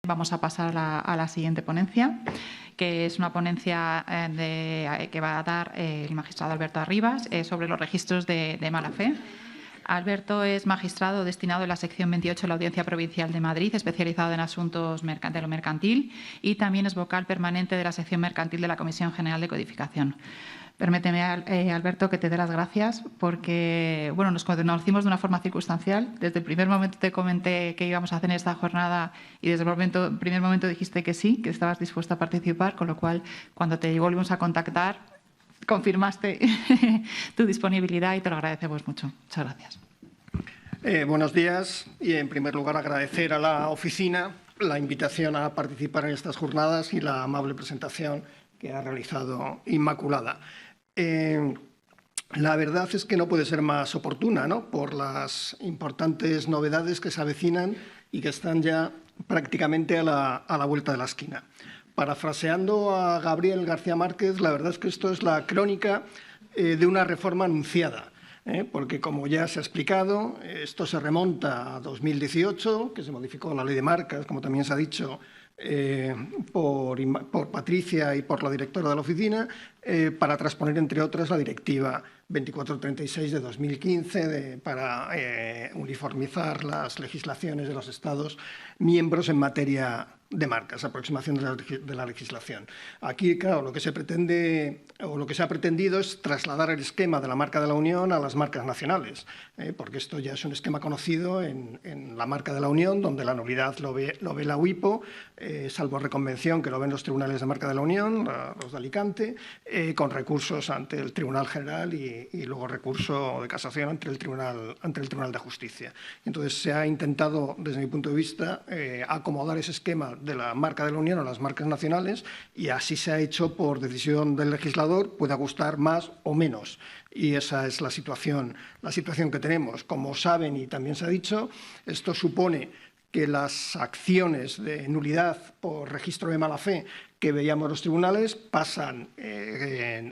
Vamos a pasar a la siguiente ponencia, que es una ponencia que va a dar el magistrado Alberto Arribas sobre los registros de mala fe. Alberto es magistrado destinado en la sección 28 de la Audiencia Provincial de Madrid, especializado en asuntos de lo mercantil, y también es vocal permanente de la sección mercantil de la Comisión General de Codificación. Permíteme, Alberto, que te dé las gracias porque nos conocimos de una forma circunstancial. Desde el primer momento te comenté que íbamos a hacer esta jornada y desde el primer momento dijiste que sí, que estabas dispuesto a participar, con lo cual, cuando te volvimos a contactar, confirmaste tu disponibilidad y te lo agradecemos mucho. Muchas gracias. Buenos días y, en primer lugar, agradecer a la oficina la invitación a participar en estas jornadas y la amable presentación que ha realizado Inmaculada. La verdad es que no puede ser más oportuna, ¿no?, por las importantes novedades que se avecinan y que están ya prácticamente a la vuelta de la esquina. Parafraseando a Gabriel García Márquez, la verdad es que esto es la crónica de una reforma anunciada, porque, como ya se ha explicado, esto se remonta a 2018, que se modificó la Ley de Marcas, como también se ha dicho, por Patricia y por la directora de la oficina, para transponer, entre otras, la Directiva 2436 de 2015 para uniformizar las legislaciones de los Estados miembros en materia de marcas, aproximación de la legislación. Aquí, claro, lo que se pretende o lo que se ha pretendido es trasladar el esquema de la marca de la Unión a las marcas nacionales, porque esto ya es un esquema conocido en la marca de la Unión, donde la nulidad lo ve la UIPO, salvo reconvención, que lo ven los tribunales de marca de la Unión, los de Alicante, con recursos ante el Tribunal General y luego recurso de casación ante el Tribunal de Justicia. Entonces, se ha intentado, desde mi punto de vista, acomodar ese esquema de la marca de la Unión a las marcas nacionales, y así se ha hecho por decisión del legislador, pueda gustar más o menos. Y esa es la situación que tenemos. Como saben, y también se ha dicho, esto supone que las acciones de nulidad por registro de mala fe que veíamos los tribunales pasan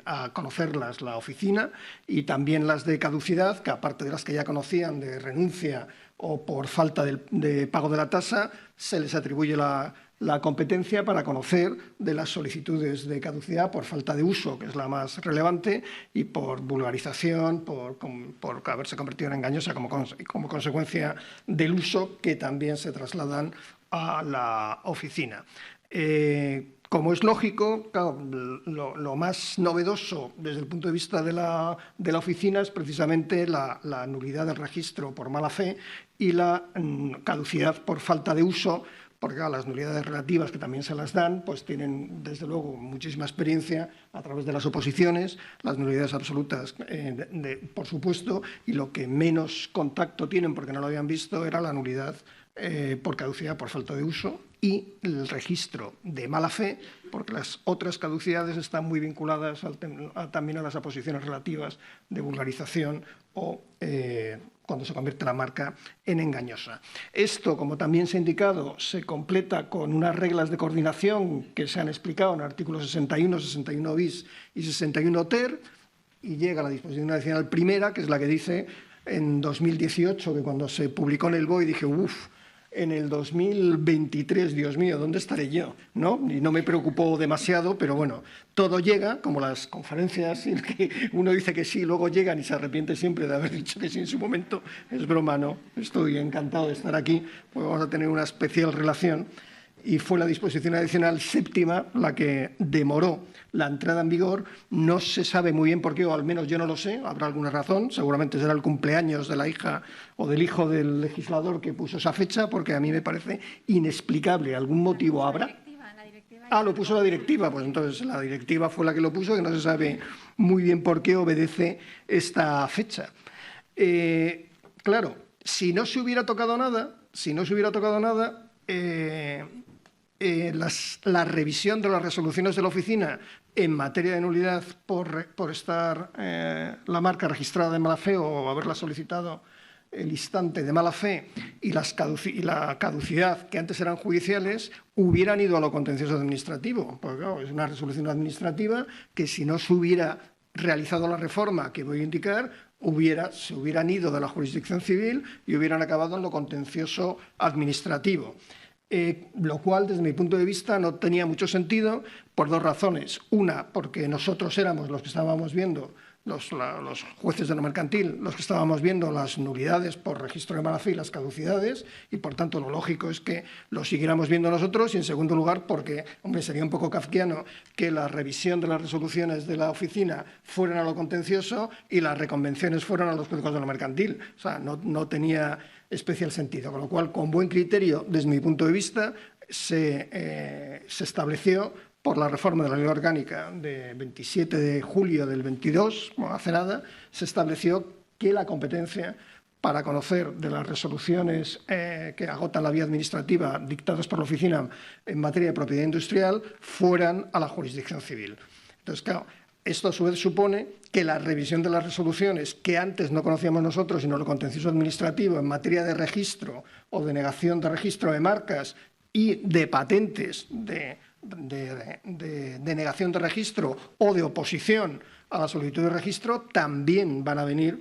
a conocerlas la oficina, y también las de caducidad, que aparte de las que ya conocían de renuncia o por falta de pago de la tasa, se les atribuye la competencia para conocer de las solicitudes de caducidad por falta de uso, que es la más relevante, y por vulgarización, por haberse convertido en engañosa como consecuencia del uso, que también se trasladan a la oficina. Como es lógico, claro, lo más novedoso desde el punto de vista de la oficina es precisamente la nulidad del registro por mala fe y la caducidad por falta de uso, porque las nulidades relativas, que también se las dan, pues tienen, desde luego, muchísima experiencia a través de las oposiciones, las nulidades absolutas, por supuesto, y lo que menos contacto tienen, porque no lo habían visto, era la nulidad por caducidad por falta de uso y el registro de mala fe, porque las otras caducidades están muy vinculadas también a las aposiciones relativas de vulgarización o cuando se convierte la marca en engañosa. Esto, como también se ha indicado, se completa con unas reglas de coordinación que se han explicado en el artículo 61, 61 bis y 61 ter, y llega a la disposición adicional primera, que es la que dice en 2018, que cuando se publicó en el BOE dije, en el 2023, Dios mío, ¿dónde estaré yo?, ¿no? Y no me preocupó demasiado, pero bueno, todo llega, como las conferencias en que uno dice que sí, luego llegan y se arrepiente siempre de haber dicho que sí en su momento. Es broma, ¿no? Estoy encantado de estar aquí, porque vamos a tener una especial relación. Y fue la disposición adicional séptima la que demoró la entrada en vigor. No se sabe muy bien por qué, o al menos yo no lo sé, habrá alguna razón, seguramente será el cumpleaños de la hija o del hijo del legislador que puso esa fecha, porque a mí me parece inexplicable. ¿Algún motivo habrá? Lo puso la directiva, pues entonces la directiva fue la que lo puso, que no se sabe muy bien por qué obedece esta fecha. Claro, si no se hubiera tocado nada, la revisión de las resoluciones de la oficina en materia de nulidad por estar la marca registrada de mala fe o haberla solicitado el instante de mala fe y la caducidad, que antes eran judiciales, hubieran ido a lo contencioso administrativo. Porque claro, es una resolución administrativa que, si no se hubiera realizado la reforma que voy a indicar, se hubieran ido de la jurisdicción civil y hubieran acabado en lo contencioso administrativo. lo cual, desde mi punto de vista, no tenía mucho sentido por dos razones. Una, porque nosotros éramos los que estábamos viendo, los jueces de lo mercantil, los que estábamos viendo las nulidades por registro de mala fe y las caducidades, y por tanto lo lógico es que lo siguiéramos viendo nosotros, y en segundo lugar porque, hombre, sería un poco kafkiano que la revisión de las resoluciones de la oficina fueran a lo contencioso y las reconvenciones fueran a los juzgados de lo mercantil. O sea, no tenía especial sentido, con lo cual, con buen criterio, desde mi punto de vista, se estableció por la reforma de la Ley Orgánica de 27 de julio del 22, bueno, hace nada, se estableció que la competencia para conocer de las resoluciones que agotan la vía administrativa dictadas por la Oficina en materia de propiedad industrial fueran a la jurisdicción civil. Entonces, claro, esto a su vez supone que la revisión de las resoluciones que antes no conocíamos nosotros, sino lo contencioso administrativo en materia de registro o de negación de registro de marcas y de patentes de negación de registro o de oposición a la solicitud de registro, también van a venir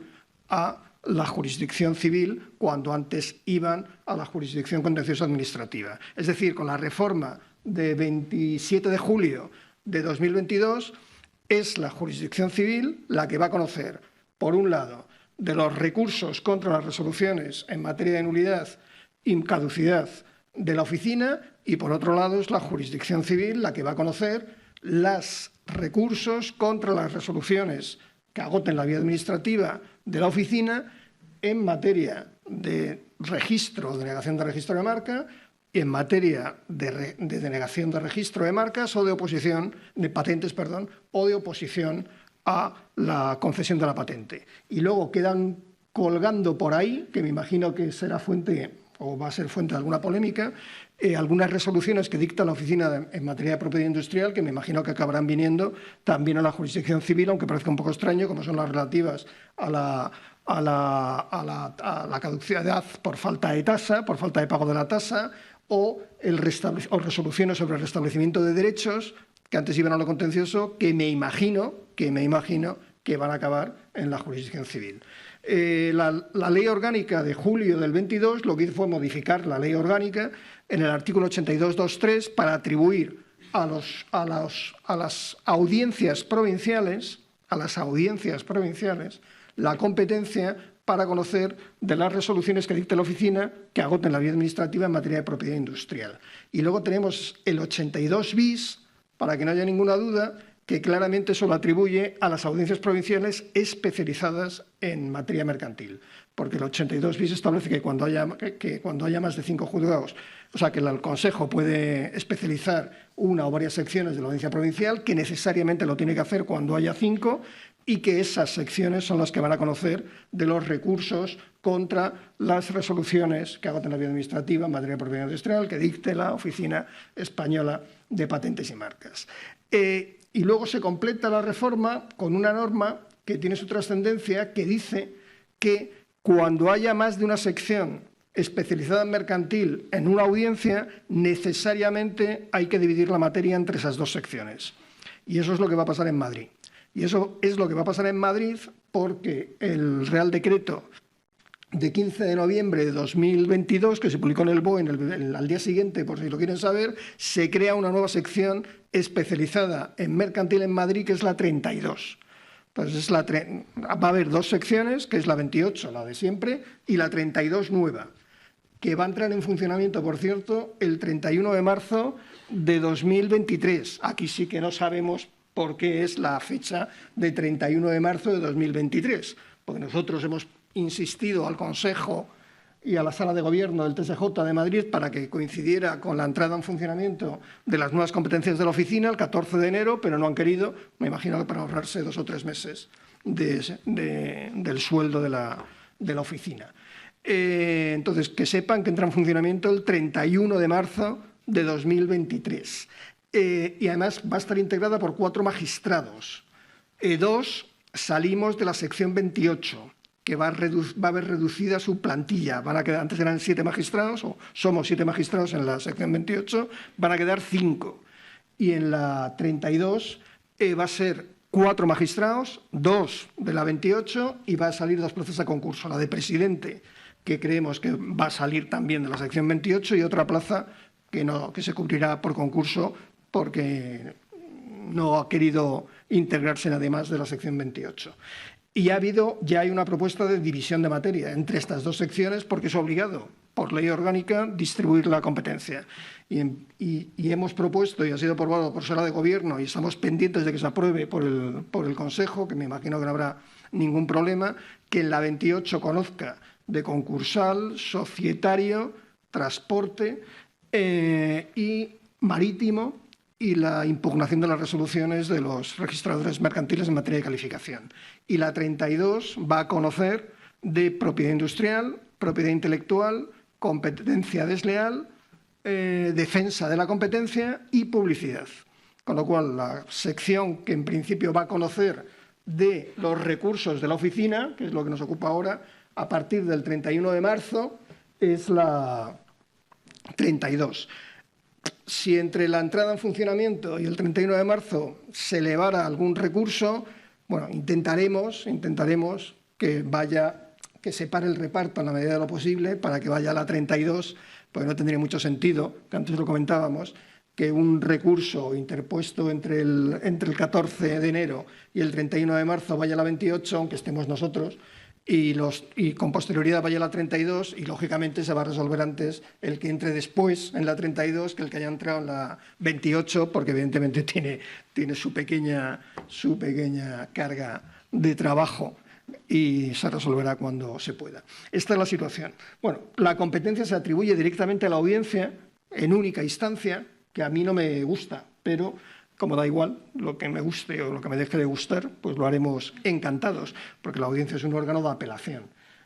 a la jurisdicción civil cuando antes iban a la jurisdicción contenciosa administrativa. Es decir, con la reforma de 27 de julio de 2022, es la jurisdicción civil la que va a conocer, por un lado, de los recursos contra las resoluciones en materia de nulidad y caducidad de la oficina, y por otro lado es la jurisdicción civil la que va a conocer los recursos contra las resoluciones que agoten la vía administrativa de la oficina en materia de registro, denegación de registro de marca, y en materia de denegación de registro de marcas o de oposición, de patentes, perdón, o de oposición a la concesión de la patente. Y luego quedan colgando por ahí, que me imagino que será fuente o va a ser fuente de alguna polémica, algunas resoluciones que dicta la Oficina en materia de propiedad industrial, que me imagino que acabarán viniendo también a la jurisdicción civil, aunque parezca un poco extraño, como son las relativas a la caducidad por falta de tasa, por falta de pago de la tasa, o resoluciones sobre el restablecimiento de derechos que antes iban a lo contencioso, que me imagino que van a acabar en la jurisdicción civil. La Ley Orgánica de julio del 22 lo que hizo fue modificar la Ley Orgánica en el artículo 82.2.3 para atribuir a las audiencias provinciales, la competencia para conocer de las resoluciones que dicte la oficina que agoten la vía administrativa en materia de propiedad industrial. Y luego tenemos el 82 bis, para que no haya ninguna duda, que claramente solo atribuye a las audiencias provinciales especializadas en materia mercantil, porque el 82 bis establece que cuando haya más de 5 juzgados, o sea, que el Consejo puede especializar una o varias secciones de la audiencia provincial, que necesariamente lo tiene que hacer cuando haya 5, y que esas secciones son las que van a conocer de los recursos contra las resoluciones que agoten la vía administrativa en materia de propiedad industrial que dicte la Oficina Española de Patentes y Marcas. Y luego se completa la reforma con una norma que tiene su trascendencia, que dice que cuando haya más de una sección especializada en mercantil en una audiencia, necesariamente hay que dividir la materia entre esas dos secciones. Y eso es lo que va a pasar en Madrid. Y eso es lo que va a pasar en Madrid porque el Real Decreto de 15 de noviembre de 2022, que se publicó en el BOE al día siguiente, por si lo quieren saber, se crea una nueva sección especializada en mercantil en Madrid, que es la 32. Entonces va a haber dos secciones, que es la 28, la de siempre, y la 32 nueva, que va a entrar en funcionamiento, por cierto, el 31 de marzo de 2023. Aquí sí que no sabemos por qué es la fecha de 31 de marzo de 2023, porque nosotros hemos insistido al Consejo y a la Sala de Gobierno del TSJ de Madrid para que coincidiera con la entrada en funcionamiento de las nuevas competencias de la oficina el 14 de enero, pero no han querido, me imagino que para ahorrarse 2 o 3 meses del sueldo de la oficina. Entonces, que sepan que entra en funcionamiento el 31 de marzo de 2023. Y además va a estar integrada por 4 magistrados. 2 salimos de la sección 28, que va a ver reducida su plantilla. Van a quedar, antes eran 7 magistrados, o somos 7 magistrados en la sección 28, van a quedar 5. Y en la 32 va a ser 4 magistrados, 2 de la 28, y va a salir 2 plazas a concurso. La de presidente, que creemos que va a salir también de la sección 28, y otra plaza que se cubrirá por concurso porque no ha querido integrarse nadie más de la sección 28. Y ya hay una propuesta de división de materia entre estas dos secciones porque es obligado por ley orgánica distribuir la competencia. Y hemos propuesto, y ha sido aprobado por sala de gobierno, y estamos pendientes de que se apruebe por el Consejo, que me imagino que no habrá ningún problema, que en la 28 conozca de concursal, societario, transporte y marítimo, y la impugnación de las resoluciones de los registradores mercantiles en materia de calificación. Y la 32 va a conocer de propiedad industrial, propiedad intelectual, competencia desleal, defensa de la competencia y publicidad. Con lo cual, la sección que en principio va a conocer de los recursos de la oficina, que es lo que nos ocupa ahora, a partir del 31 de marzo, es la 32. Si entre la entrada en funcionamiento y el 31 de marzo se elevara algún recurso, bueno, intentaremos que se pare el reparto en la medida de lo posible para que vaya a la 32, porque no tendría mucho sentido, que antes lo comentábamos, que un recurso interpuesto entre el 14 de enero y el 31 de marzo vaya a la 28, aunque estemos nosotros, y con posterioridad vaya a la 32 y, lógicamente, se va a resolver antes el que entre después en la 32 que el que haya entrado en la 28, porque evidentemente tiene su pequeña carga de trabajo y se resolverá cuando se pueda. Esta es la situación. Bueno, la competencia se atribuye directamente a la audiencia en única instancia, que a mí no me gusta, pero como da igual lo que me guste o lo que me deje de gustar, pues lo haremos encantados, porque la audiencia es un órgano de apelación.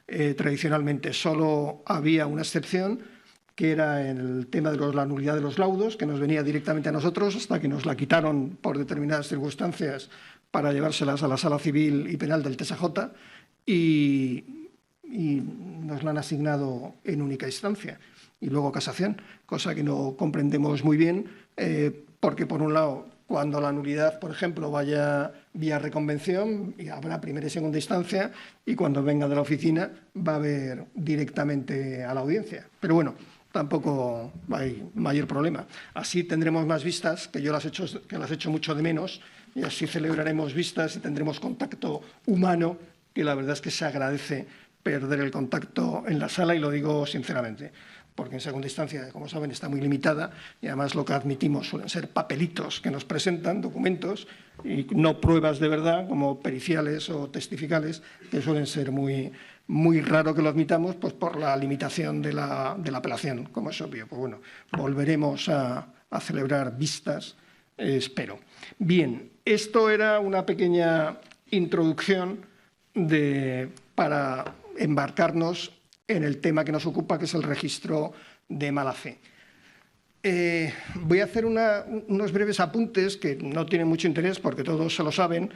Tradicionalmente solo había una excepción, que era el tema de la nulidad de los laudos, que nos venía directamente a nosotros, hasta que nos la quitaron por determinadas circunstancias para llevárselas a la Sala Civil y Penal del TSJ, y nos la han asignado en única instancia. Y luego casación, cosa que no comprendemos muy bien, porque por un lado, cuando la nulidad, por ejemplo, vaya vía reconvención, habrá primera y segunda instancia, y cuando venga de la oficina va a haber directamente a la audiencia. Pero bueno, tampoco hay mayor problema. Así tendremos más vistas, que las echo mucho de menos, y así celebraremos vistas y tendremos contacto humano, que la verdad es que se agradece perder el contacto en la sala, y lo digo sinceramente, porque en segunda instancia, como saben, está muy limitada, y además lo que admitimos suelen ser papelitos que nos presentan, documentos, y no pruebas de verdad, como periciales o testificales, que suelen ser muy raro que lo admitamos, pues por la limitación de la apelación, como es obvio. Pues bueno, volveremos a celebrar vistas, espero. Bien, esto era una pequeña introducción para embarcarnos en el tema que nos ocupa, que es el registro de mala fe. Voy a hacer unos breves apuntes que no tienen mucho interés porque todos se lo saben,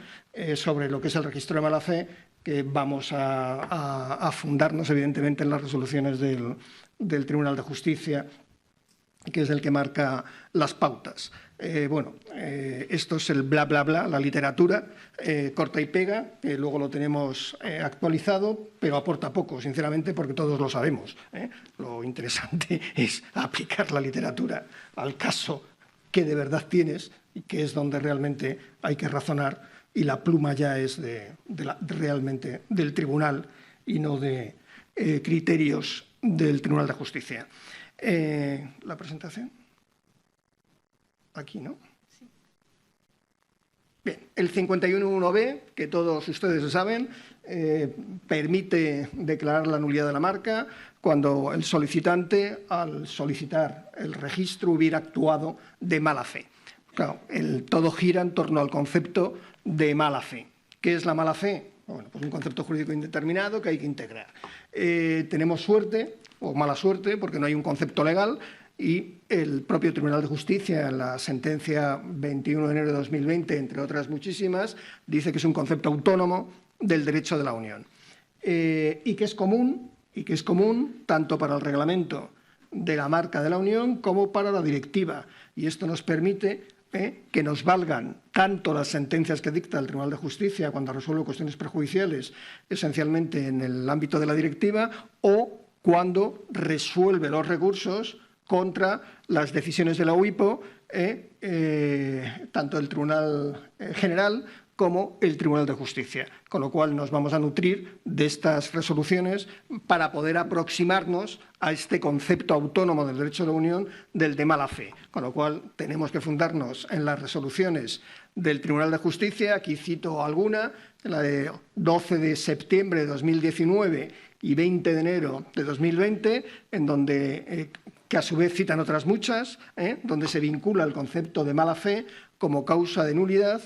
sobre lo que es el registro de mala fe, que vamos a fundarnos evidentemente en las resoluciones del Tribunal de Justicia, que es el que marca las pautas. Esto es el bla, bla, bla, la literatura, corta y pega, que luego lo tenemos actualizado, pero aporta poco, sinceramente, porque todos lo sabemos. Lo interesante es aplicar la literatura al caso que de verdad tienes y que es donde realmente hay que razonar, y la pluma ya es realmente del tribunal y no de criterios del Tribunal de Justicia. La presentación. Aquí, ¿no? Sí. Bien, el 51.1b, que todos ustedes saben, permite declarar la nulidad de la marca cuando el solicitante, al solicitar el registro, hubiera actuado de mala fe. Claro, todo gira en torno al concepto de mala fe. ¿Qué es la mala fe? Bueno, pues un concepto jurídico indeterminado que hay que integrar. Tenemos suerte, o mala suerte, porque no hay un concepto legal, y el propio Tribunal de Justicia, en la sentencia 21 de enero de 2020, entre otras muchísimas, dice que es un concepto autónomo del derecho de la Unión, y que es común tanto para el reglamento de la marca de la Unión como para la directiva, y esto nos permite que nos valgan tanto las sentencias que dicta el Tribunal de Justicia cuando resuelve cuestiones prejudiciales, esencialmente en el ámbito de la directiva, o cuando resuelve los recursos contra las decisiones de la UIPO, tanto el Tribunal General como el Tribunal de Justicia. Con lo cual nos vamos a nutrir de estas resoluciones para poder aproximarnos a este concepto autónomo del derecho de la Unión del de mala fe. Con lo cual tenemos que fundarnos en las resoluciones del Tribunal de Justicia. Aquí cito alguna, la de 12 de septiembre de 2019 y 20 de enero de 2020, en donde, que a su vez citan otras muchas, donde se vincula el concepto de mala fe como causa de nulidad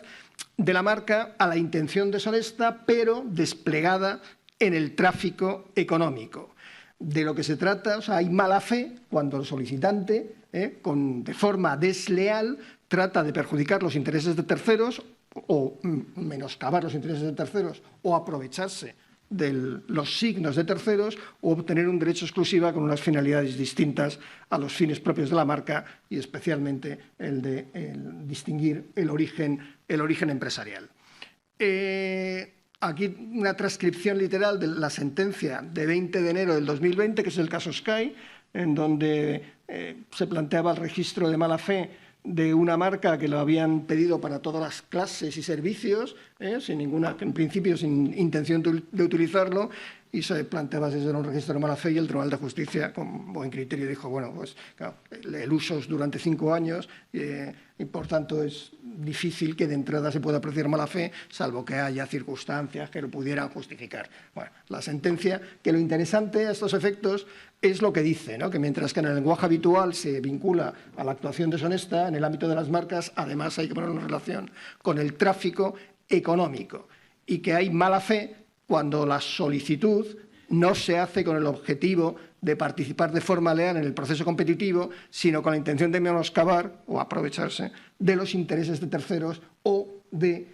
de la marca a la intención deshonesta, pero desplegada en el tráfico económico. De lo que se trata, o sea, hay mala fe cuando el solicitante, de forma desleal, trata de perjudicar los intereses de terceros o menoscabar los intereses de terceros o aprovecharse de los signos de terceros o obtener un derecho exclusivo con unas finalidades distintas a los fines propios de la marca y especialmente el de distinguir el origen empresarial. Aquí una transcripción literal de la sentencia de 20 de enero del 2020, que es el caso Sky, en donde se planteaba el registro de mala fe de una marca que lo habían pedido para todas las clases y servicios, en principio sin intención de utilizarlo, y se planteaba si era un registro de mala fe, y el Tribunal de Justicia, con buen criterio, dijo, bueno, pues claro, el uso es durante 5 años y por tanto es difícil que de entrada se pueda apreciar mala fe, salvo que haya circunstancias que lo pudieran justificar. Bueno, la sentencia, que lo interesante a estos efectos es lo que dice, ¿no? Que mientras que en el lenguaje habitual se vincula a la actuación deshonesta, en el ámbito de las marcas, además hay que ponerlo en relación con el tráfico económico, y que hay mala fe cuando la solicitud no se hace con el objetivo de participar de forma leal en el proceso competitivo, sino con la intención de menoscabar o aprovecharse de los intereses de terceros o de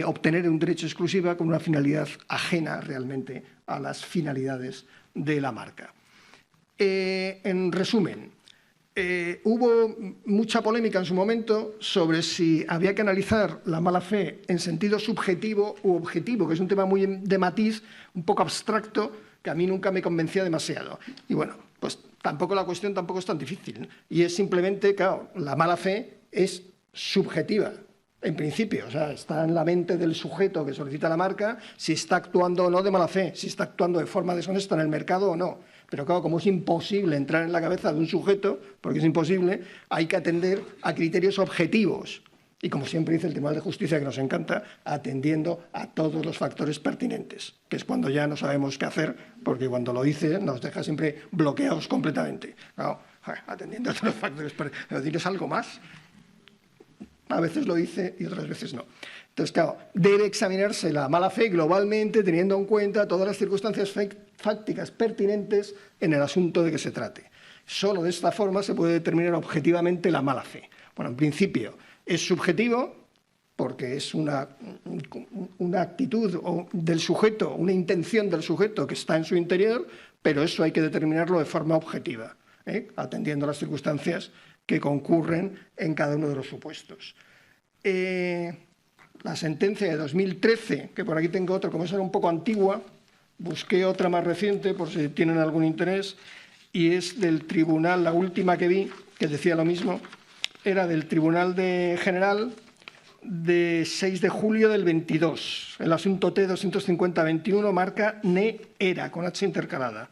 obtener un derecho exclusivo con una finalidad ajena realmente a las finalidades de la marca. En resumen, hubo mucha polémica en su momento sobre si había que analizar la mala fe en sentido subjetivo u objetivo, que es un tema muy de matiz, un poco abstracto, que a mí nunca me convencía demasiado. Y bueno, pues la cuestión tampoco es tan difícil. Y es simplemente, claro, la mala fe es subjetiva, en principio. O sea, está en la mente del sujeto que solicita la marca si está actuando o no de mala fe, si está actuando de forma deshonesta en el mercado o no. Pero claro, como es imposible entrar en la cabeza de un sujeto, porque es imposible, hay que atender a criterios objetivos. Y como siempre dice el Tribunal de Justicia, que nos encanta, atendiendo a todos los factores pertinentes, que es cuando ya no sabemos qué hacer, porque cuando lo dice nos deja siempre bloqueados completamente. Claro, atendiendo a todos los factores pertinentes. ¿Pero diles algo más? A veces lo dice y otras veces no. Entonces, claro, debe examinarse la mala fe globalmente, teniendo en cuenta todas las circunstancias fácticas pertinentes en el asunto de que se trate. Solo de esta forma se puede determinar objetivamente la mala fe. Bueno, en principio es subjetivo porque es una actitud del sujeto, una intención del sujeto que está en su interior, pero eso hay que determinarlo de forma objetiva, atendiendo a las circunstancias que concurren en cada uno de los supuestos. La sentencia de 2013, que por aquí tengo otra, como esa era un poco antigua, busqué otra más reciente por si tienen algún interés, y es del tribunal, la última que vi, que decía lo mismo, era del Tribunal General de 6 de julio del 22, el asunto T250-21, marca NE-ERA, con H intercalada,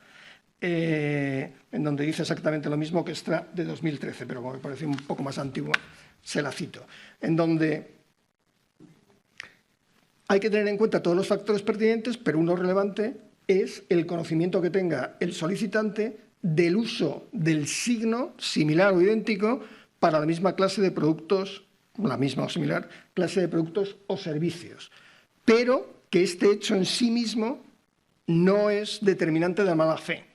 en donde dice exactamente lo mismo que esta de 2013, pero como me parece un poco más antigua, se la cito, en donde hay que tener en cuenta todos los factores pertinentes, pero uno relevante es el conocimiento que tenga el solicitante del uso del signo similar o idéntico para la misma clase de productos, la misma o similar clase de productos o servicios, pero que este hecho en sí mismo no es determinante de la mala fe.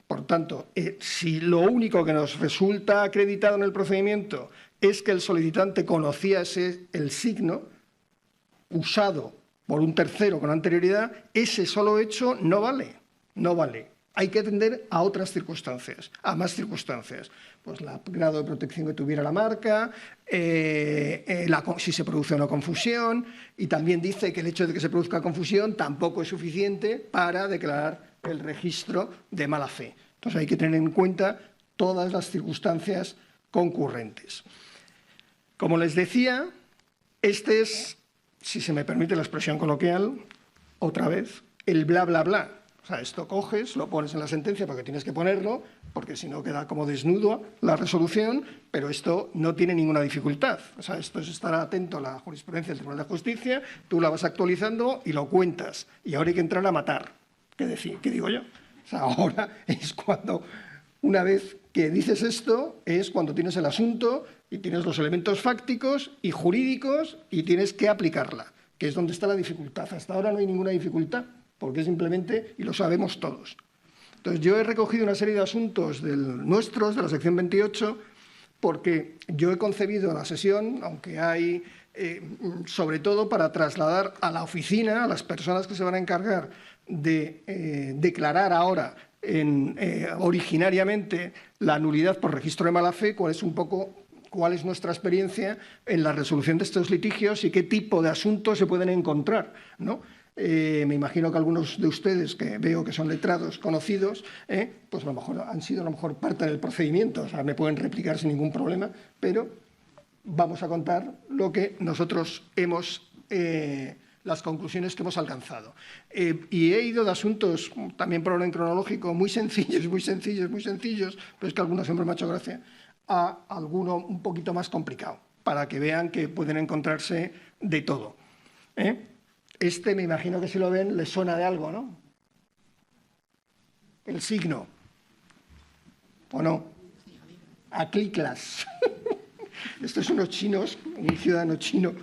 Por tanto, si lo único que nos resulta acreditado en el procedimiento es que el solicitante conocía el signo usado por un tercero con anterioridad, ese solo hecho no vale, no vale. Hay que atender a otras circunstancias, a más circunstancias. Pues el grado de protección que tuviera la marca, si se produce una confusión, y también dice que el hecho de que se produzca confusión tampoco es suficiente para declarar el registro de mala fe. Entonces hay que tener en cuenta todas las circunstancias concurrentes. Como les decía, este es, si se me permite la expresión coloquial, otra vez, el bla, bla, bla. O sea, esto coges, lo pones en la sentencia porque tienes que ponerlo, porque si no queda como desnudo la resolución, pero esto no tiene ninguna dificultad. O sea, esto es estar atento a la jurisprudencia del Tribunal de Justicia, tú la vas actualizando y lo cuentas. Y ahora hay que entrar a matar. ¿Qué digo yo? O sea, ahora es cuando, una vez que dices esto, es cuando tienes el asunto y tienes los elementos fácticos y jurídicos y tienes que aplicarla, que es donde está la dificultad. Hasta ahora no hay ninguna dificultad, porque simplemente, y lo sabemos todos. Entonces, yo he recogido una serie de asuntos nuestros, de la sección 28, porque yo he concebido la sesión, aunque hay, sobre todo para trasladar a la oficina, a las personas que se van a encargar de declarar ahora originariamente la nulidad por registro de mala fe, cuál es nuestra experiencia en la resolución de estos litigios y qué tipo de asuntos se pueden encontrar, ¿no? Me imagino que algunos de ustedes, que veo que son letrados conocidos, pues a lo mejor han sido parte del procedimiento, o sea, me pueden replicar sin ningún problema, pero vamos a contar lo que nosotros las conclusiones que hemos alcanzado. Y he ido de asuntos, también por orden cronológico, muy sencillos, pero es que algunos siempre me ha hecho gracia, a alguno un poquito más complicado, para que vean que pueden encontrarse de todo. Este, me imagino que si lo ven, les suena de algo, ¿no? El signo. ¿O no? Acliclas. Esto es unos chinos, un ciudadano chino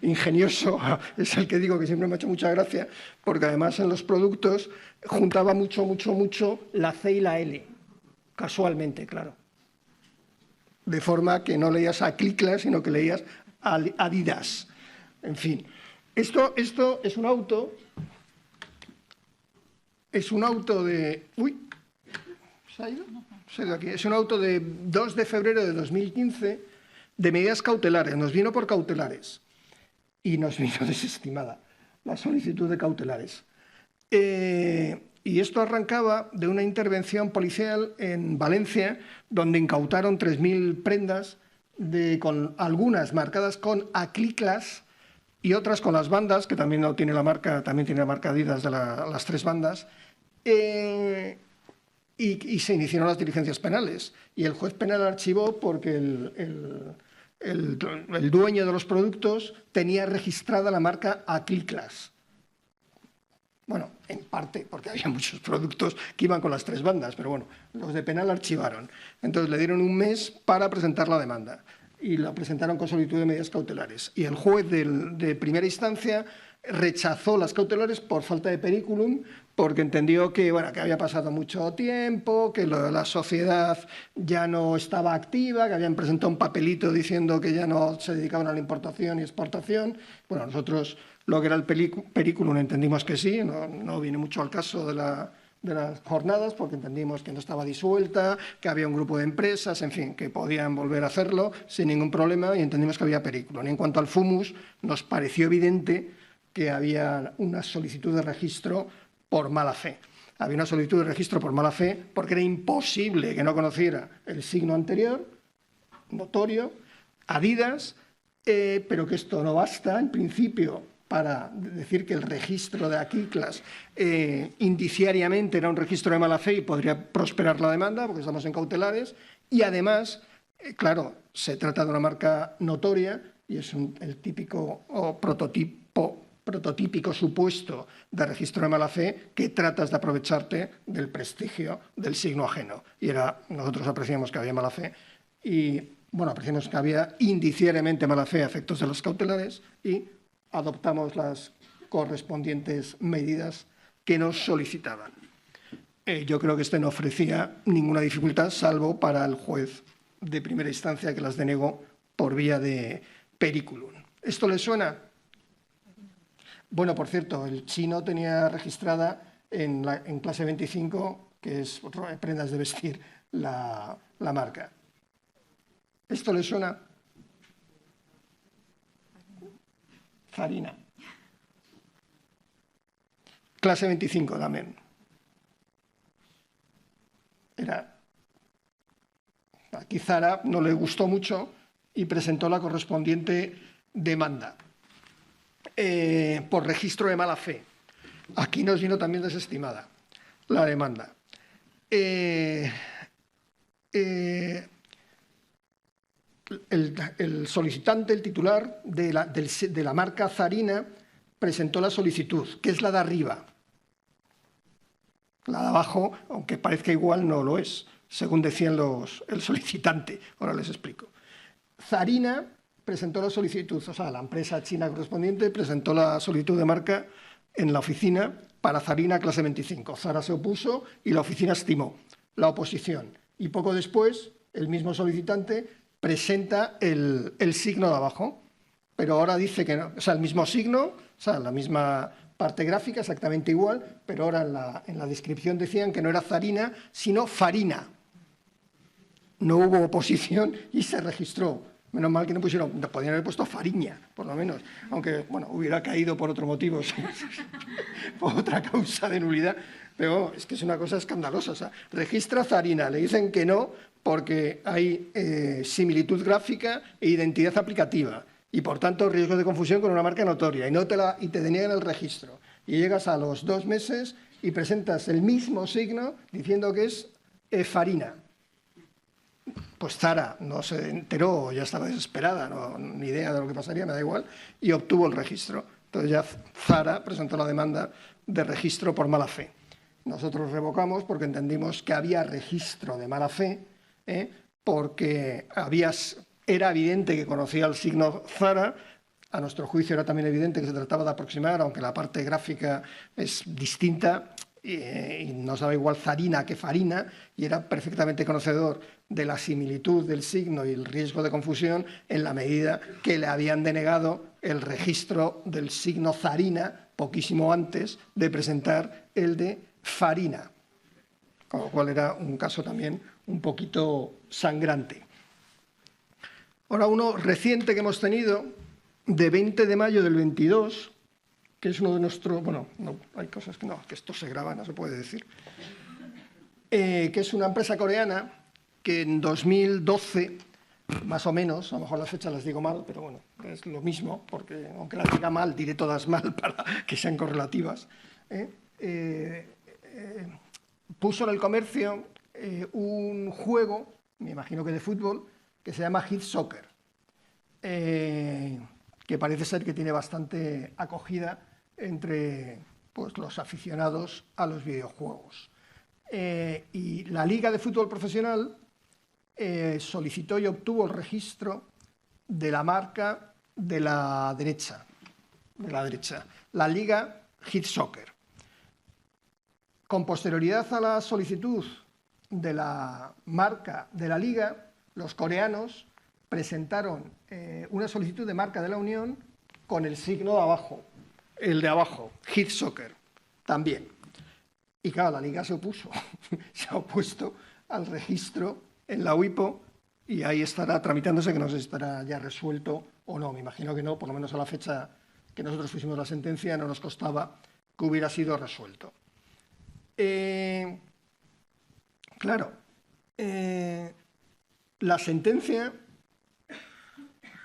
ingenioso, es el que digo que siempre me ha hecho mucha gracia, porque además en los productos juntaba mucho la C y la L, casualmente, claro. De forma que no leías Acliclas, sino que leías Adidas. En fin. Esto es un auto. Es un auto de... Uy, ¿se ha ido? Se ha ido aquí. Es un auto de 2 de febrero de 2015 de medidas cautelares. Nos vino por cautelares y nos vino desestimada la solicitud de cautelares. Y esto arrancaba de una intervención policial en Valencia, donde incautaron 3.000 prendas, con algunas marcadas con Acliclas y otras con las bandas, que también tiene la marca Adidas de las 3 bandas, y se iniciaron las diligencias penales. Y el juez penal archivó porque el dueño de los productos tenía registrada la marca Acliclas. Bueno, en parte, porque había muchos productos que iban con las 3 bandas, pero bueno, los de penal archivaron. Entonces le dieron un mes para presentar la demanda y la presentaron con solicitud de medidas cautelares. Y el juez de primera instancia rechazó las cautelares por falta de periculum, porque entendió que había pasado mucho tiempo, que la sociedad ya no estaba activa, que habían presentado un papelito diciendo que ya no se dedicaban a la importación y exportación. Bueno, nosotros lo que era el periculum entendimos que sí, no viene mucho al caso de las jornadas, porque entendimos que no estaba disuelta, que había un grupo de empresas, en fin, que podían volver a hacerlo sin ningún problema, y entendimos que había periculum. Y en cuanto al fumus, nos pareció evidente que había una solicitud de registro por mala fe. Había una solicitud de registro por mala fe porque era imposible que no conociera el signo anterior, notorio, Adidas, pero que esto no basta, en principio, para decir que el registro de Acliclas indiciariamente era un registro de mala fe y podría prosperar la demanda, porque estamos en cautelares, y además, claro, se trata de una marca notoria y es el típico prototípico supuesto de registro de mala fe que tratas de aprovecharte del prestigio del signo ajeno. Y nosotros apreciamos que había mala fe y, apreciamos que había indiciariamente mala fe a efectos de los cautelares y adoptamos las correspondientes medidas que nos solicitaban. Yo creo que este no ofrecía ninguna dificultad, salvo para el juez de primera instancia, que las denegó por vía de periculum. ¿Esto le suena? Bueno, por cierto, el chino tenía registrada en clase 25, que es prendas de vestir, la marca. ¿Esto le suena? Farina. Clase 25 también. Era Aquí Zara no le gustó mucho y presentó la correspondiente demanda por registro de mala fe. Aquí nos vino también desestimada la demanda. El solicitante, el titular de la marca Zarina, presentó la solicitud, que es la de arriba. La de abajo, aunque parezca igual, no lo es, según decían el solicitante. Ahora les explico. Zarina presentó la solicitud, o sea, la empresa china correspondiente presentó la solicitud de marca en la oficina para Zarina clase 25. Zara se opuso y la oficina estimó la oposición. Y poco después, el mismo solicitante presenta el signo de abajo, pero ahora dice que no, o sea, el mismo signo, o sea, la misma parte gráfica, exactamente igual, pero ahora en la descripción decían que no era Zarina, sino Farina. No hubo oposición y se registró. Menos mal que no pusieron, podrían haber puesto Fariña, por lo menos, aunque, bueno, hubiera caído por otro motivo, por otra causa de nulidad, pero es que es una cosa escandalosa. O sea, registra Zarina, le dicen que no porque hay similitud gráfica e identidad aplicativa y, por tanto, riesgo de confusión con una marca notoria y te deniegan el registro. Y llegas a los 2 meses y presentas el mismo signo diciendo que es Farina. Pues Zara no se enteró, ya estaba desesperada, ni idea de lo que pasaría, me da igual, y obtuvo el registro. Entonces ya Zara presentó la demanda de registro por mala fe. Nosotros revocamos porque entendimos que había registro de mala fe, porque era evidente que conocía el signo Zara. A nuestro juicio era también evidente que se trataba de aproximar, aunque la parte gráfica es distinta, y nos daba igual Zarina que Farina, y era perfectamente conocedor de la similitud del signo y el riesgo de confusión en la medida que le habían denegado el registro del signo Zarina poquísimo antes de presentar el de Farina, con lo cual era un caso también un poquito sangrante. Ahora uno reciente que hemos tenido, de 20 de mayo del 22, que es uno de nuestros... Bueno, no, hay cosas que no, que esto se graba, no se puede decir. Que es una empresa coreana que en 2012, más o menos, a lo mejor las fechas las digo mal, pero bueno, es lo mismo, porque aunque las diga mal, diré todas mal para que sean correlativas, puso en el comercio un juego, me imagino que de fútbol, que se llama Hit Soccer, que parece ser que tiene bastante acogida entre los aficionados a los videojuegos. Y la Liga de Fútbol Profesional solicitó y obtuvo el registro de la marca de la derecha, la Liga Hit Soccer. Con posterioridad a la solicitud de la marca de la Liga, los coreanos presentaron una solicitud de marca de la Unión con el signo de abajo, el de abajo, Hit Soccer, también. Y claro, la Liga se opuso, se ha opuesto al registro en la WIPO y ahí estará tramitándose, que no sé si estará ya resuelto o no. Me imagino que no, por lo menos a la fecha que nosotros pusimos la sentencia no nos costaba que hubiera sido resuelto. Claro, la sentencia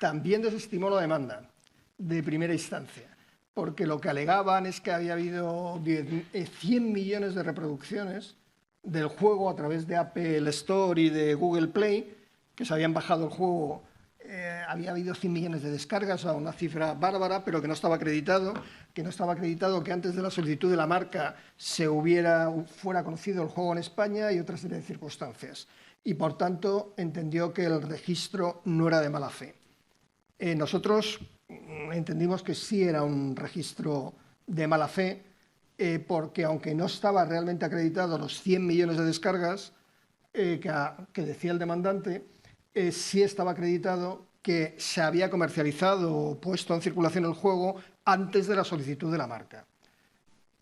también desestimó la demanda de primera instancia, porque lo que alegaban es que había habido 100 millones de reproducciones del juego a través de Apple Store y de Google Play, que se habían bajado el juego, había habido 100 millones de descargas, a una cifra bárbara, pero que no estaba acreditado, que antes de la solicitud de la marca fuera conocido el juego en España y otra serie de circunstancias. Y, por tanto, entendió que el registro no era de mala fe. Nosotros entendimos que sí era un registro de mala fe, porque aunque no estaba realmente acreditado los 100 millones de descargas que decía el demandante, sí estaba acreditado que se había comercializado o puesto en circulación el juego antes de la solicitud de la marca.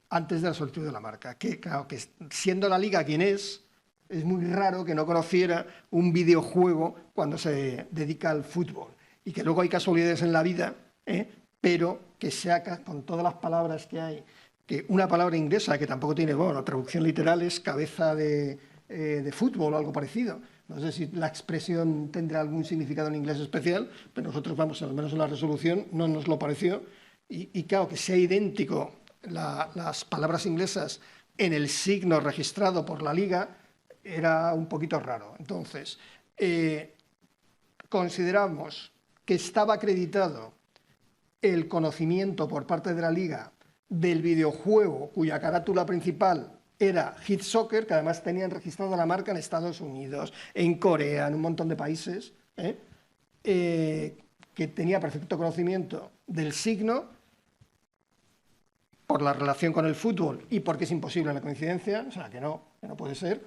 Antes de la solicitud de la marca. Que, claro, que siendo la Liga quien es muy raro que no conociera un videojuego cuando se dedica al fútbol. Y que luego hay casualidades en la vida, pero que sea con todas las palabras que hay, que una palabra inglesa que tampoco tiene, bueno, la traducción literal es cabeza de fútbol o algo parecido, No sé si la expresión tendrá algún significado en inglés especial, pero nosotros, vamos, al menos en la resolución, no nos lo pareció. Y claro, que sea idéntico las palabras inglesas en el signo registrado por la Liga era un poquito raro. Entonces, consideramos que estaba acreditado el conocimiento por parte de la Liga del videojuego cuya carátula principal era Hit Soccer, que además tenían registrado la marca en Estados Unidos, en Corea, en un montón de países, que tenía perfecto conocimiento del signo por la relación con el fútbol y porque es imposible la coincidencia, o sea, que no puede ser,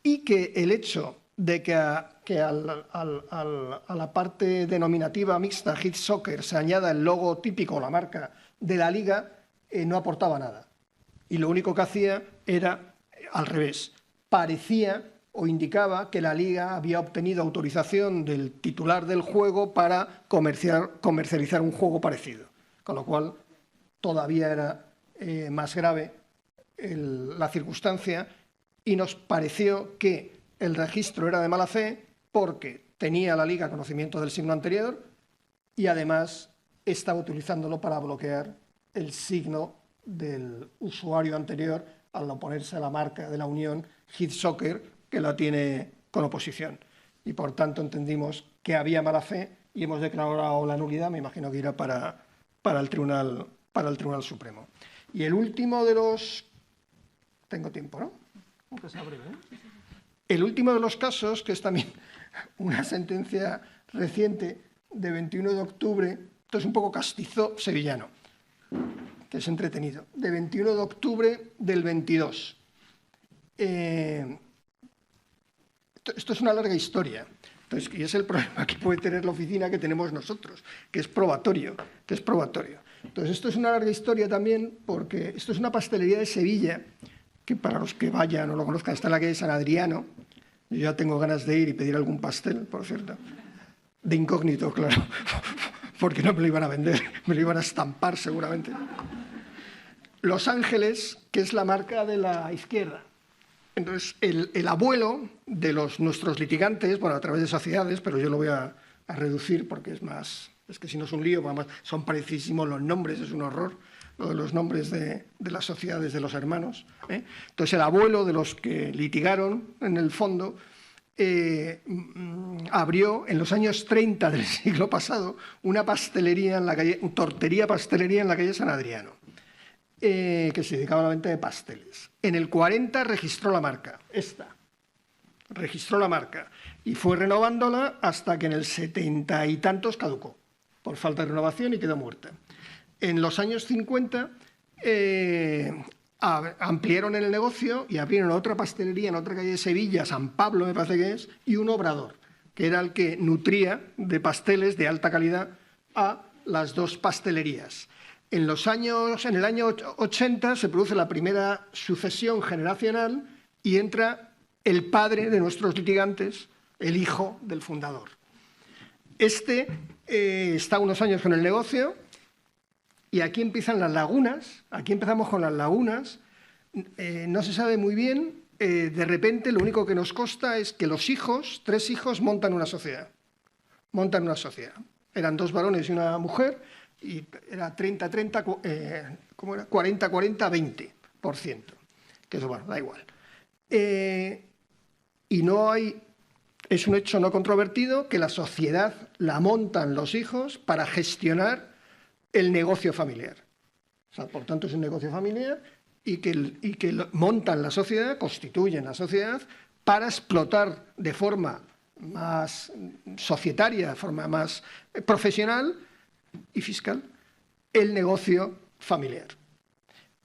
y que el hecho de que a la parte denominativa mixta Hit Soccer se añada el logo típico, la marca de la Liga, no aportaba nada. Y lo único que hacía era al revés. Parecía o indicaba que la Liga había obtenido autorización del titular del juego para comercializar un juego parecido. Con lo cual, todavía era más grave la circunstancia y nos pareció que el registro era de mala fe porque tenía la Liga conocimiento del signo anterior y además estaba utilizándolo para bloquear el signo del usuario anterior al oponerse a la marca de la Unión Hit Soccer, que la tiene con oposición. Y por tanto entendimos que había mala fe y hemos declarado la nulidad, me imagino que irá para el Tribunal Supremo. Y el último de los... Tengo tiempo, ¿no? Aunque sea breve, ¿eh? El último de los casos, que es también una sentencia reciente de 21 de octubre, esto es un poco castizo sevillano, que es entretenido, de 21 de octubre del 22. Esto es una larga historia. Entonces, y es el problema que puede tener la oficina que tenemos nosotros, que es probatorio. Entonces, esto es una larga historia también porque esto es una pastelería de Sevilla, que para los que vayan o lo conozcan está en la calle San Adriano. Yo ya tengo ganas de ir y pedir algún pastel, por cierto. De incógnito, claro, porque no me lo iban a vender, me lo iban a estampar seguramente. Los Ángeles, que es la marca de la izquierda. Entonces, el abuelo de nuestros litigantes, bueno, a través de sociedades, pero yo lo voy a reducir porque es más, es que si no es un lío, además son parecísimos los nombres, es un horror, lo de los nombres de las sociedades de los hermanos. Entonces, el abuelo de los que litigaron, en el fondo, abrió en los años 30 del siglo pasado una pastelería en la calle, tortería-pastelería en la calle San Adriano, que se dedicaba a la venta de pasteles. En el 40 registró la marca, registró la marca y fue renovándola hasta que en el 70 y tantos caducó por falta de renovación y quedó muerta. En los años 50 ampliaron el negocio y abrieron otra pastelería en otra calle de Sevilla, San Pablo me parece que es, y un obrador, que era el que nutría de pasteles de alta calidad a las dos pastelerías. En el año 80 se produce la primera sucesión generacional y entra el padre de nuestros litigantes, el hijo del fundador. Está unos años con el negocio y aquí empiezan las lagunas, aquí empezamos con las lagunas, no se sabe muy bien, de repente lo único que nos consta es que los tres hijos, montan una sociedad. Eran dos varones y una mujer, y era 30-30, ¿cómo era? 40-40-20%, que eso, bueno, da igual. Y no hay, es un hecho no controvertido que la sociedad la montan los hijos para gestionar el negocio familiar. O sea, por tanto, es un negocio familiar y que montan la sociedad, constituyen la sociedad para explotar de forma más societaria, de forma más profesional y fiscal, el negocio familiar.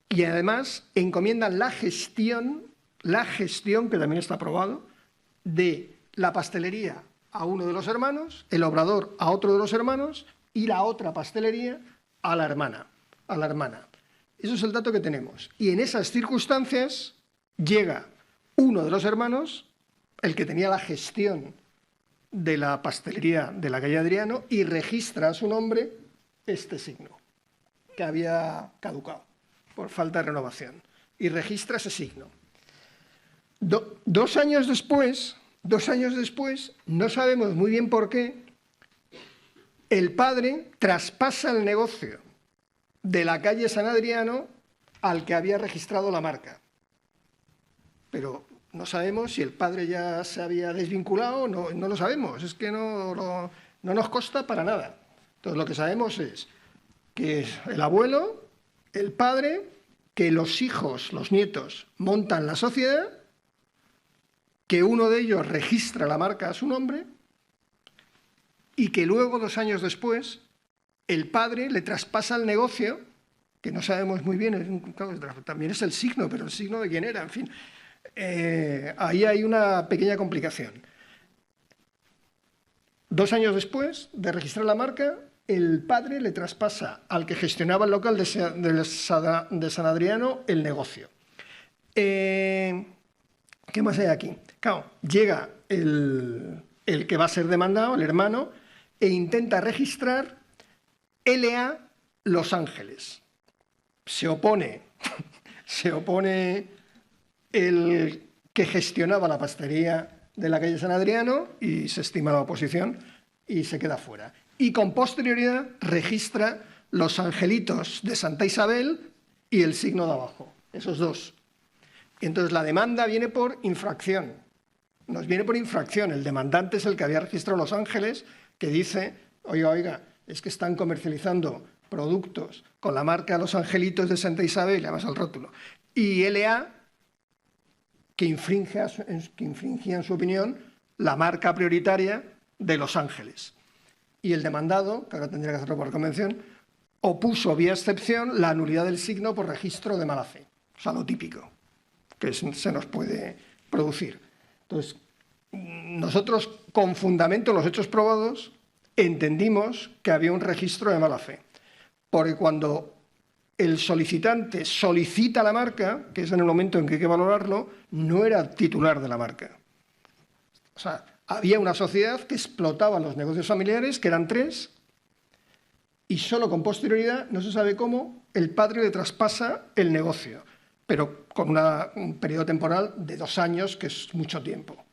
Y además encomiendan la gestión, que también está aprobado, de la pastelería a uno de los hermanos, el obrador a otro de los hermanos y la otra pastelería a la hermana. Eso es el dato que tenemos. Y en esas circunstancias llega uno de los hermanos, el que tenía la gestión de la pastelería de la calle Adriano, y registra a su nombre este signo, que había caducado por falta de renovación. Y registra ese signo. 2 años después, no sabemos muy bien por qué, el padre traspasa el negocio de la calle San Adriano al que había registrado la marca. Pero no sabemos si el padre ya se había desvinculado, no lo sabemos, es que no nos consta para nada. Entonces lo que sabemos es que es el abuelo, el padre, que los hijos, los nietos, montan la sociedad, que uno de ellos registra la marca a su nombre y que luego, 2 años después, el padre le traspasa el negocio, que no sabemos muy bien, también es el signo, pero el signo de quién era, en fin. Ahí hay una pequeña complicación. 2 años después de registrar la marca, el padre le traspasa al que gestionaba el local de San Adriano el negocio. ¿Qué más hay aquí? Claro, llega el que va a ser demandado, el hermano, e intenta registrar LA Los Ángeles. Se opone el que gestionaba la pastelería de la calle San Adriano y se estima la oposición y se queda fuera. Y con posterioridad registra los angelitos de Santa Isabel y el signo de abajo, esos dos. Entonces la demanda viene por infracción. Nos viene por infracción. El demandante es el que había registrado Los Ángeles, que dice, oiga, es que están comercializando productos con la marca Los Angelitos de Santa Isabel, además al rótulo, y LA, que infringía, en su opinión, la marca prioritaria de Los Ángeles. Y el demandado, que ahora tendría que hacerlo por convención, opuso vía excepción la nulidad del signo por registro de mala fe. O sea, lo típico que se nos puede producir. Entonces, nosotros, con fundamento en los hechos probados, entendimos que había un registro de mala fe. Porque cuando el solicitante solicita la marca, que es en el momento en que hay que valorarlo, no era titular de la marca. O sea, había una sociedad que explotaba los negocios familiares, que eran 3, y solo con posterioridad, no se sabe cómo, el padre le traspasa el negocio, pero con un periodo temporal de 2 años, que es mucho tiempo.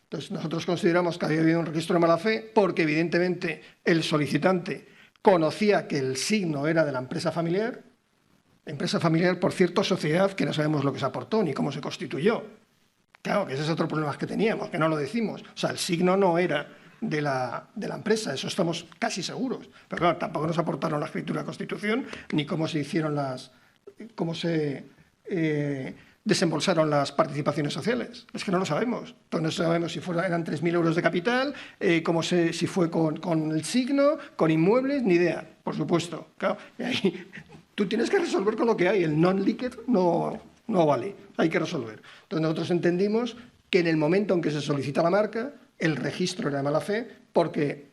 Entonces, nosotros consideramos que había habido un registro de mala fe porque, evidentemente, el solicitante conocía que el signo era de la empresa familiar, por cierto, sociedad que no sabemos lo que se aportó ni cómo se constituyó. Claro, que ese es otro problema que teníamos, que no lo decimos. O sea, el signo no era de la empresa, eso estamos casi seguros. Pero claro, tampoco nos aportaron la escritura de constitución, ni cómo se hicieron cómo se desembolsaron las participaciones sociales. Es que no lo sabemos. Entonces no sabemos si eran 3.000 euros de capital, si fue con el signo, con inmuebles, ni idea, por supuesto. Claro, y ahí tú tienes que resolver con lo que hay. El non-liquid no vale, hay que resolver. Entonces nosotros entendimos que en el momento en que se solicita la marca, el registro era de mala fe porque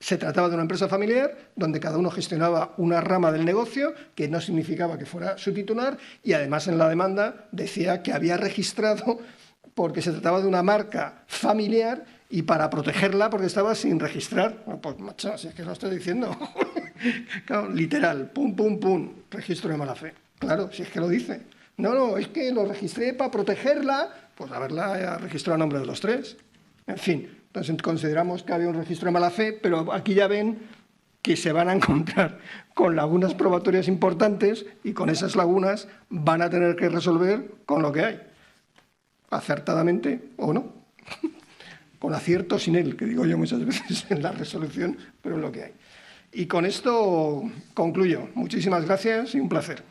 se trataba de una empresa familiar donde cada uno gestionaba una rama del negocio que no significaba que fuera su titular y además en la demanda decía que había registrado porque se trataba de una marca familiar y para protegerla porque estaba sin registrar. Bueno, pues macho, si es que lo estoy diciendo. Claro, literal, pum, pum, pum, registro de mala fe. Claro, si es que lo dice. No, es que lo registré para protegerla, pues haberla registrado a nombre de los 3. En fin, entonces consideramos que había un registro de mala fe, pero aquí ya ven que se van a encontrar con lagunas probatorias importantes y con esas lagunas van a tener que resolver con lo que hay, acertadamente o no, con acierto sin él, que digo yo muchas veces en la resolución, pero es lo que hay. Y con esto concluyo. Muchísimas gracias y un placer.